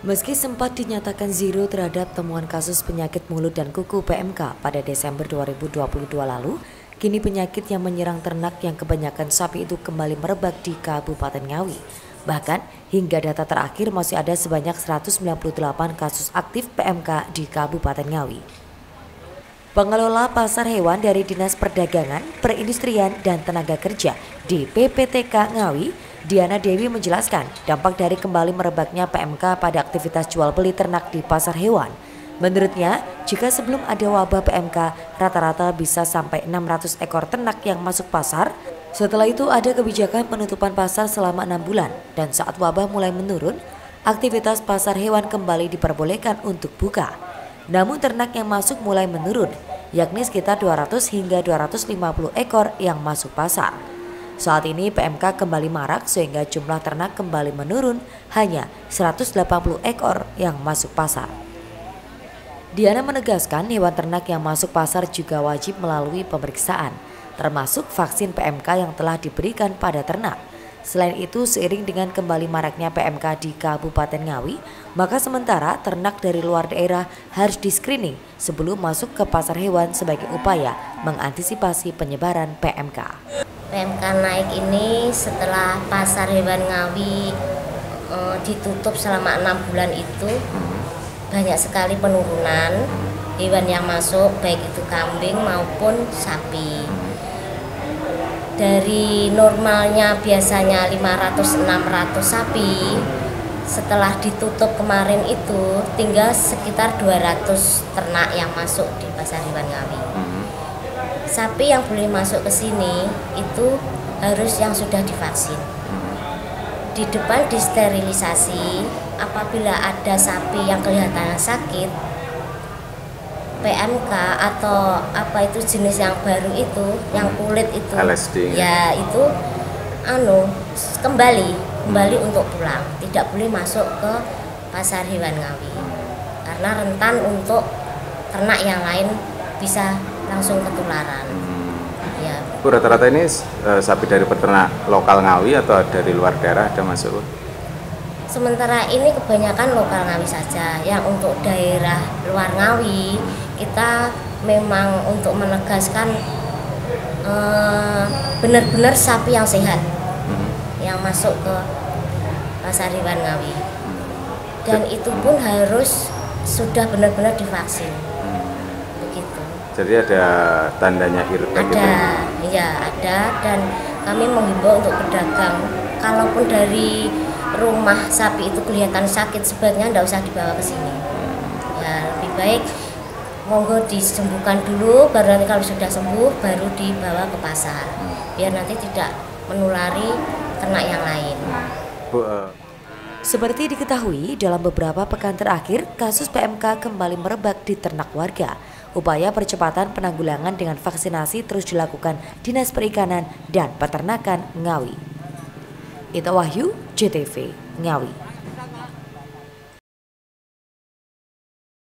Meski sempat dinyatakan zero terhadap temuan kasus penyakit mulut dan kuku PMK pada Desember 2022 lalu, kini penyakit yang menyerang ternak yang kebanyakan sapi itu kembali merebak di Kabupaten Ngawi. Bahkan hingga data terakhir masih ada sebanyak 198 kasus aktif PMK di Kabupaten Ngawi. Pengelola pasar hewan dari Dinas Perdagangan, Perindustrian, dan Tenaga Kerja di PPTK Ngawi, Diana Dewi menjelaskan dampak dari kembali merebaknya PMK pada aktivitas jual beli ternak di pasar hewan. Menurutnya, jika sebelum ada wabah PMK, rata-rata bisa sampai 600 ekor ternak yang masuk pasar. Setelah itu ada kebijakan penutupan pasar selama 6 bulan dan saat wabah mulai menurun, aktivitas pasar hewan kembali diperbolehkan untuk buka. Namun ternak yang masuk mulai menurun, yakni sekitar 200 hingga 250 ekor yang masuk pasar. Saat ini PMK kembali marak sehingga jumlah ternak kembali menurun, hanya 180 ekor yang masuk pasar. Diana menegaskan hewan ternak yang masuk pasar juga wajib melalui pemeriksaan, termasuk vaksin PMK yang telah diberikan pada ternak. Selain itu, seiring dengan kembali maraknya PMK di Kabupaten Ngawi, maka sementara ternak dari luar daerah harus di-screening sebelum masuk ke pasar hewan sebagai upaya mengantisipasi penyebaran PMK. PMK naik ini setelah pasar hewan Ngawi ditutup selama 6 bulan itu, banyak sekali penurunan hewan yang masuk, baik itu kambing maupun sapi. Dari normalnya biasanya 500-600 sapi, setelah ditutup kemarin itu tinggal sekitar 200 ternak yang masuk di pasar hewan Ngawi. Sapi yang boleh masuk ke sini itu harus yang sudah divaksin. Di depan disterilisasi, apabila ada sapi yang kelihatan sakit, PMK atau apa itu jenis yang baru itu, yang kulit itu, LSD, ya itu kembali untuk pulang, tidak boleh masuk ke pasar hewan Ngawi karena rentan untuk ternak yang lain bisa langsung ketularan. Ya. Rata-rata ini sapi dari peternak lokal Ngawi atau dari luar daerah ada masuk? Sementara ini kebanyakan lokal Ngawi saja. Yang untuk daerah luar Ngawi kita memang untuk menegaskan benar-benar sapi yang sehat yang masuk ke pasar hewan Ngawi, dan itu pun harus sudah benar-benar divaksin. Begitu. Jadi ada tandanya IRT gitu? Ya ada, dan kami menghimbau untuk pedagang, kalaupun dari rumah sapi itu kelihatan sakit, sebaiknya tidak usah dibawa ke sini. Ya lebih baik monggo disembuhkan dulu, baru nanti kalau sudah sembuh baru dibawa ke pasar, biar nanti tidak menulari ternak yang lain. Seperti diketahui, dalam beberapa pekan terakhir, kasus PMK kembali merebak di ternak warga. Upaya percepatan penanggulangan dengan vaksinasi terus dilakukan Dinas Perikanan dan Peternakan Ngawi. Ita Wahyu, JTV, Ngawi.